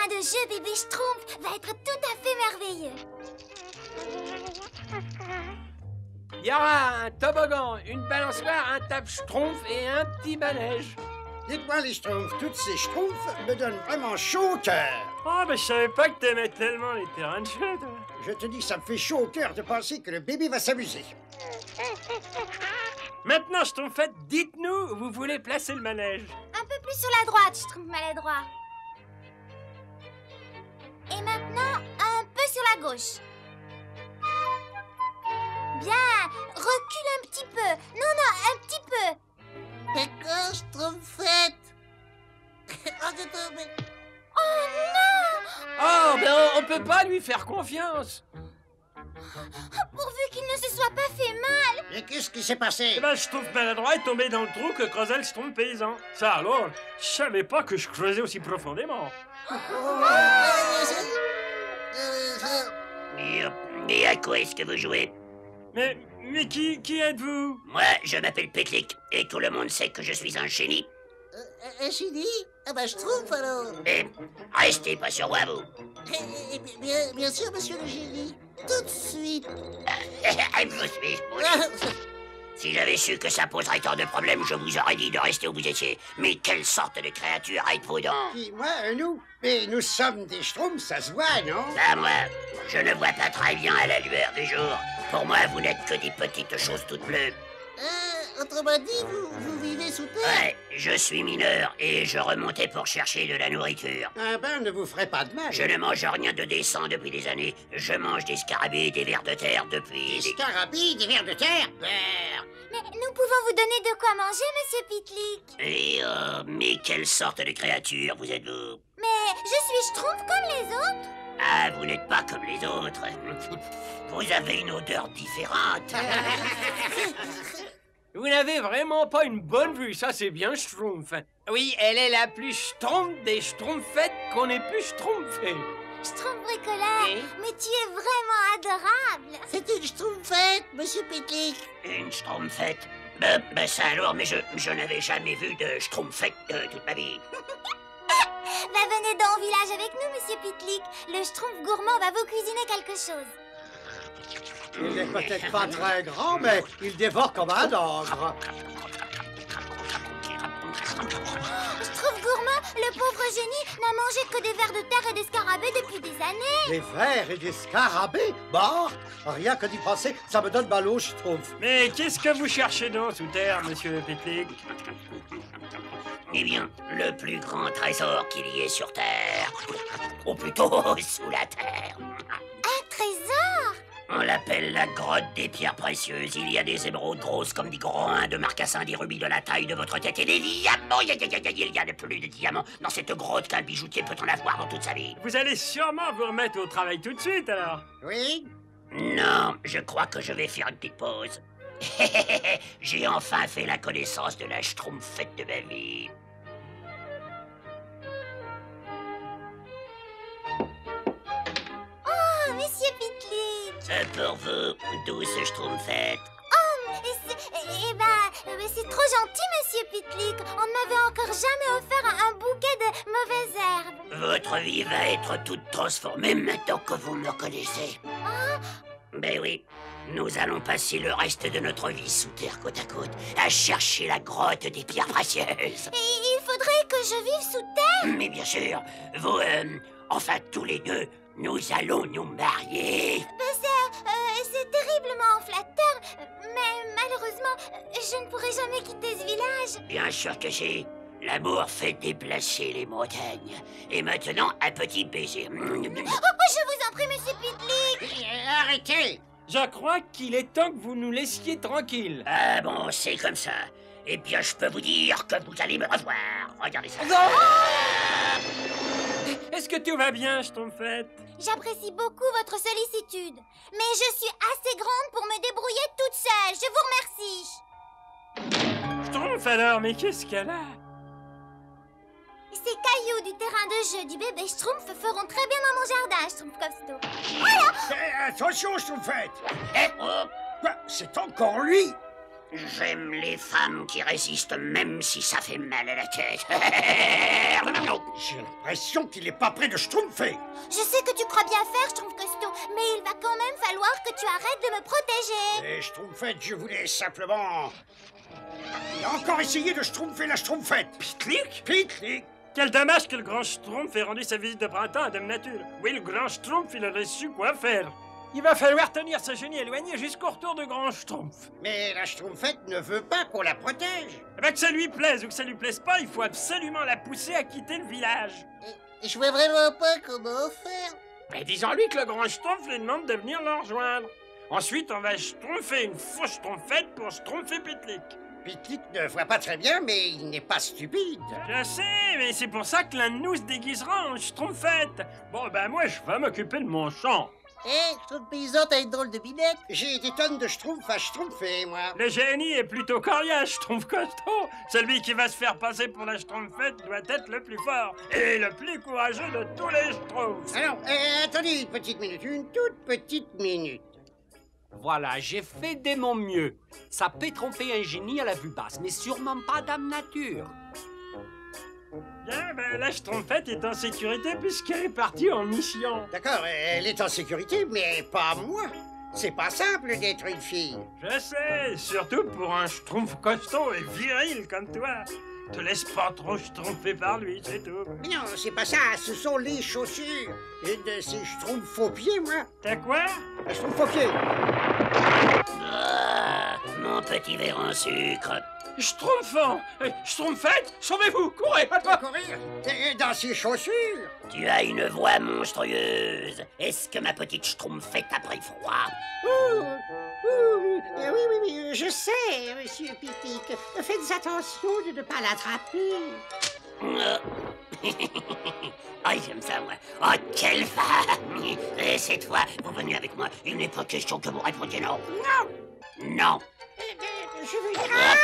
terrain de jeu bébé Schtroumpf va être tout à fait merveilleux. Il y aura un toboggan, une balançoire, un tape-schtroumpf et un petit manège. Dites-moi les Schtroumpfs, toutes ces Schtroumpfs me donnent vraiment chaud au cœur. Oh, mais je savais pas que t'aimais tellement les terrains de jeu, toi. Je te dis, ça me fait chaud au cœur de penser que le bébé va s'amuser. Maintenant, Schtroumpfette, dites-nous où vous voulez placer le manège. Un peu plus sur la droite, Schtroumpf maladroit. Et maintenant, un peu sur la gauche. Bien, recule un petit peu. Non, un petit peu. D'accord, Schtroumpfette. Oh, j'ai tombé. Oh non! Oh, ben on peut pas lui faire confiance. Pourvu qu'il ne se soit pas fait mal. Mais qu'est-ce qui s'est passé? Eh ben, Schtroumpf maladroit est tombé dans le trou que creusait le Schtroumpf paysan. Ça alors, je savais pas que je creusais aussi profondément. Mais à quoi est-ce que vous jouez? Mais qui êtes-vous? Moi, je m'appelle Pétlik, et tout le monde sait que je suis un génie. Un génie? Ah bah je trouve alors. Mais restez pas sur moi, vous. Bien sûr, monsieur le génie. Tout de suite. Vous suivez. Si j'avais su que ça poserait tant de problèmes, je vous aurais dit de rester où vous étiez. Mais quelle sorte de créature êtes-vous donc? Puis moi, nous? Mais nous sommes des Schtroumpfs, ça se voit, non? Ça, moi, je ne vois pas très bien à la lueur du jour. Pour moi, vous n'êtes que des petites choses toutes bleues. Autrement dit, vous vivez sous terre? Ouais, je suis mineur et je remontais pour chercher de la nourriture. Un bain ne vous ferait pas de mal. Je ne mange rien de décent depuis des années. Je mange des scarabées et des vers de terre depuis... Des scarabées, des vers de terre? Mais nous pouvons vous donner de quoi manger, monsieur Pitlick. Et mais quelle sorte de créature vous êtes-vous? Mais je suis Schtroumpf comme les autres. Ah, vous n'êtes pas comme les autres. Vous avez une odeur différente. Vous n'avez vraiment pas une bonne vue, ça c'est bien Schtroumpf. Oui, elle est la plus Schtroumpf des Schtroumpfettes qu'on ait pu Schtroumpfer. Schtroumpf bricoleur, Oui. mais tu es vraiment adorable. C'est une schtroumpfette, monsieur Pétlik. Une schtroumpfette? Ben ça alors, mais je n'avais jamais vu de schtroumpfette de toute ma vie. Venez donc au village avec nous, monsieur Pitlick. Le Schtroumpf gourmand va vous cuisiner quelque chose. Il n'est peut-être pas très grand, mais il dévore comme un ogre. Schtroumpf gourmand, le pauvre génie n'a mangé que des vers de terre et des scarabées depuis des années. Des vers et des scarabées? Bah, rien que d'y penser, ça me donne mal au Schtroumpf. Mais qu'est-ce que vous cherchez donc sous terre, monsieur Pétlik? Eh bien, le plus grand trésor qu'il y ait sur Terre. Ou plutôt, sous la Terre. Un trésor? On l'appelle la grotte des pierres précieuses. Il y a des émeraudes grosses comme des groins, de marcassins, des rubis de la taille de votre tête et des diamants. Il y a de plus de diamants dans cette grotte qu'un bijoutier peut en avoir dans toute sa vie. Vous allez sûrement vous remettre au travail tout de suite, alors. Oui? Non, je crois que je vais faire une petite pause. J'ai enfin fait la connaissance de la schtroumpfette de ma vie. Oh, monsieur Pitlick. Pour vous, douce schtroumpfette. C'est trop gentil, monsieur Pitlick. On ne m'avait encore jamais offert un bouquet de mauvaises herbes. Votre vie va être toute transformée maintenant que vous me connaissez. Ben oui, nous allons passer le reste de notre vie sous terre côte à côte à chercher la grotte des pierres précieuses. Et il faudrait que je vive sous terre. Mais bien sûr, vous, enfin tous les deux, nous allons nous marier. C'est terriblement flatteur, mais malheureusement, je ne pourrai jamais quitter ce village. Bien sûr que si. L'amour fait déplacer les montagnes. Et maintenant, un petit baiser. Oh, je vous en prie, monsieur Pitlick. Arrêtez! Je crois qu'il est temps que vous nous laissiez tranquilles. Ah bon, c'est comme ça. Eh bien, je peux vous dire que vous allez me revoir. Regardez ça. Est-ce que tout va bien, Schtroumpfette? J'apprécie beaucoup votre sollicitude, mais je suis assez grande pour me débrouiller toute seule. Je vous remercie. Schtroumpf alors, mais qu'est-ce qu'elle a? Ces cailloux du terrain de jeu du bébé Schtroumpf feront très bien dans mon jardin, Schtroumpf Costo. Attention, Schtroumpfette! Oh, Quoi? C'est encore lui? J'aime les femmes qui résistent même si ça fait mal à la tête. J'ai l'impression qu'il n'est pas prêt de schtroumpfer. Je sais que tu crois bien faire, Schtroumpf Costaud, mais il va quand même falloir que tu arrêtes de me protéger. Et schtroumpfette, je voulais simplement... Il a encore essayé de schtroumpfer la schtroumpfette. Pitlick? Pitlick. Quel dommage que le grand Schtroumpf ait rendu sa visite de printemps à Dame Nature. Oui, le grand Schtroumpf, il aurait su quoi faire. Il va falloir tenir ce génie éloigné jusqu'au retour de grand Schtroumpf. Mais la schtroumpfette ne veut pas qu'on la protège. Eh ben, que ça lui plaise ou que ça lui plaise pas, il faut absolument la pousser à quitter le village. Et je vois vraiment pas comment faire. Et disons-lui que le grand Schtroumpf lui demande de venir le rejoindre. Ensuite, on va schtroumpfer une fausse schtroumpfette pour schtroumpfer Pitlick. Pitlick ne voit pas très bien, mais il n'est pas stupide. Je sais, mais c'est pour ça que l'un de nous se déguisera en schtroumpfette. Bon, ben moi, je vais m'occuper de mon champ. Hé, Schtroumpf paysan, t'as une drôle de binette. J'ai des tonnes de schtroumpfs à schtroumpfer, moi. Le génie est plutôt coriace, Schtroumpf costaud. Celui qui va se faire passer pour la schtroumpfette doit être le plus fort et le plus courageux de tous les schtroumpfs. Alors, attendez une petite minute, une toute petite minute. Voilà, j'ai fait de mon mieux. Ça peut tromper un génie à la vue basse, mais sûrement pas Dame Nature. Bien, ben la schtroumpfette est en sécurité puisqu'elle est partie en mission. D'accord, elle est en sécurité, mais pas moi. C'est pas simple d'être une fille. Je sais, surtout pour un schtroumpf costaud et viril comme toi. Te laisse pas trop schtroumpfer par lui, c'est tout. Mais non, c'est pas ça, ce sont les chaussures. Une de ces schtroumpfs faux pieds, moi. T'as quoi? Un schtroumpf faux pieds. Ah, mon petit verre en sucre. Schtroumpfant! Schtroumpfette, sauvez-vous, courez! Courir dans ces chaussures. Tu as une voix monstrueuse. Est-ce que ma petite schtroumpfette a pris froid? Oui, je sais, monsieur Pitlick. Faites attention de ne pas l'attraper. Ah, j'aime ça, moi. Oh, quelle femme! Et cette fois, vous venez avec moi. Il n'est pas question que vous répondiez non. Non. Non. Je veux dire...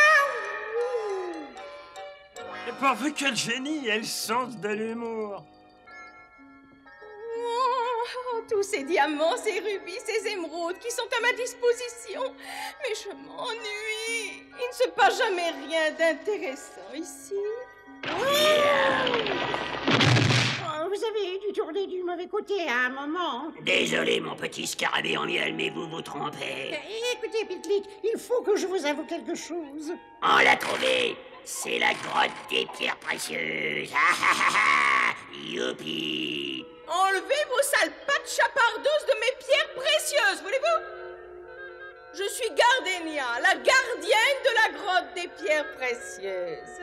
Et pourvu que le génie ait le sens de l'humour. Oh, tous ces diamants, ces rubis, ces émeraudes qui sont à ma disposition. Mais je m'ennuie. Il ne se passe jamais rien d'intéressant ici. Vous avez dû tourner du mauvais côté à un moment. Désolé, mon petit scarabée en miel, mais vous vous trompez. Écoutez, Pitlick, il faut que je vous avoue quelque chose. On l'a trouvé. C'est la grotte des pierres précieuses. Ah ah ah ah. Youpi. Enlevez vos sales pattes chapardeuses de mes pierres précieuses, voulez-vous? Je suis Gardenia, la gardienne de la grotte des pierres précieuses.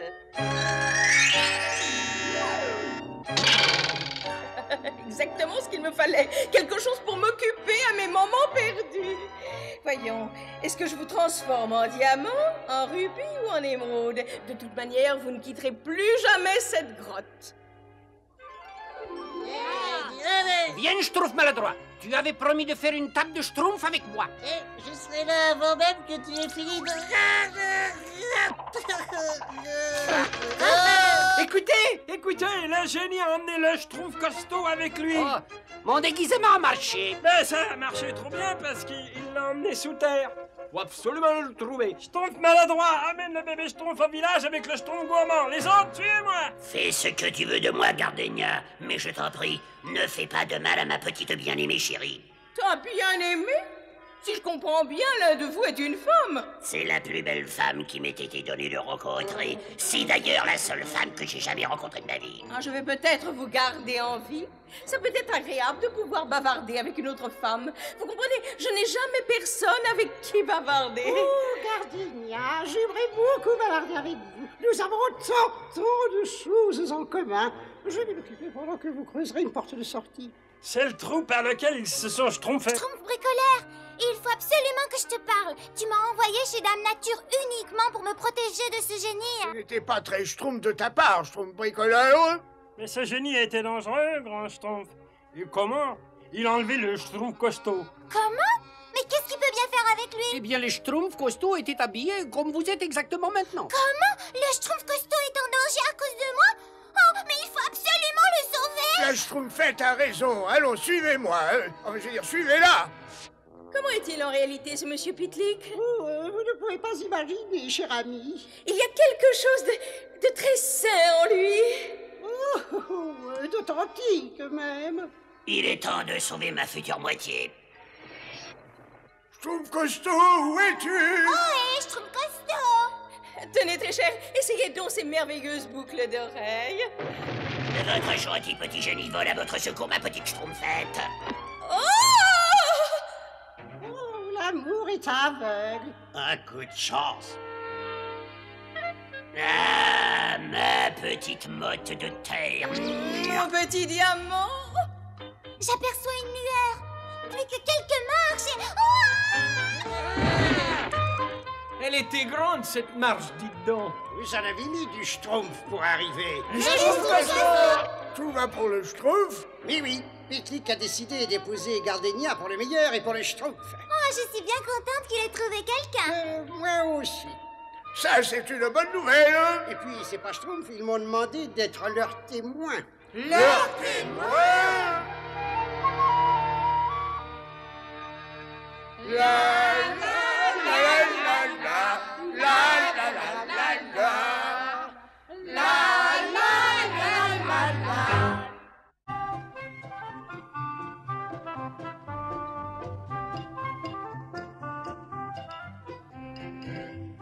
Exactement ce qu'il me fallait. Quelque chose pour m'occuper à mes moments perdus. Voyons, est-ce que je vous transforme en diamant, en rubis ou en émeraude? De toute manière, vous ne quitterez plus jamais cette grotte. Viens, Schtroumpf maladroit. Tu avais promis de faire une table de Schtroumpf avec moi. Je serai là avant même que tu aies fini de... Écoutez, le génie a emmené le Schtroumpf costaud avec lui. Oh, mon déguisement a marché. Ben ça a marché trop bien parce qu'il l'a emmené sous terre. Faut absolument le trouver. Schtroumpf maladroit, amène le bébé Schtroumpf au village avec le Schtroumpf gourmand. Les autres, suivez-moi. Fais ce que tu veux de moi, Gardenia. Mais je t'en prie, ne fais pas de mal à ma petite bien-aimée chérie. T'as bien aimé? Si je comprends bien, l'un de vous est une femme. C'est la plus belle femme qui m'ait été donnée de rencontrer. C'est d'ailleurs la seule femme que j'ai jamais rencontrée de ma vie. Ah, je vais peut-être vous garder en vie. Ça peut être agréable de pouvoir bavarder avec une autre femme. Vous comprenez, je n'ai jamais personne avec qui bavarder. Oh, Gardenia, j'aimerais beaucoup bavarder avec vous. Nous avons tant de choses en commun. Je vais m'occuper pendant que vous creuserez une porte de sortie. C'est le trou par lequel ils se sont schtroumpfés. Schtroumpf bricoleur, il faut absolument que je te parle. Tu m'as envoyé chez Dame Nature uniquement pour me protéger de ce génie. Ce n'était pas très schtroumpf de ta part, schtroumpf bricoleur. Mais ce génie a été dangereux, grand Schtroumpf. Et comment? Il a enlevé le Schtroumpf costaud. Comment? Mais qu'est-ce qu'il peut bien faire avec lui? Eh bien, les Schtroumpfs costauds étaient habillés comme vous êtes exactement maintenant. Comment? Le Schtroumpf costaud est en danger à cause de moi? Oh, mais il faut absolument le sauver! La schtroumpfette a raison. Allons, suivez-moi. Je veux dire, suivez-la. Comment est-il en réalité, ce monsieur Pitlick? Vous ne pouvez pas imaginer, cher ami. Il y a quelque chose de très sain en lui. D'authentique, même. Il est temps de sauver ma future moitié. Schtroumpf costaud, où es-tu? Ohé, Schtroumpf costaud! Tenez, très cher, essayez donc ces merveilleuses boucles d'oreilles. Votre gentil petit génie vole à votre secours, ma petite Schtroumpfette. Oh! Oh, l'amour est aveugle. Un coup de chance. Ah, ma petite motte de terre. Mon petit diamant. J'aperçois une lueur. Plus que quelques marches et... Oh! Elle était grande, cette marche, dites donc. Vous en avez mis du Schtroumpf pour arriver. Tout va pour le Schtroumpf? Oui, oui. Pique-Nique a décidé d'épouser Gardenia pour le meilleur et pour le Schtroumpf. Oh, je suis bien contente qu'il ait trouvé quelqu'un. Moi aussi. Ça, c'est une bonne nouvelle. Et puis, c'est pas Schtroumpf, ils m'ont demandé d'être leur témoin. Leur témoin.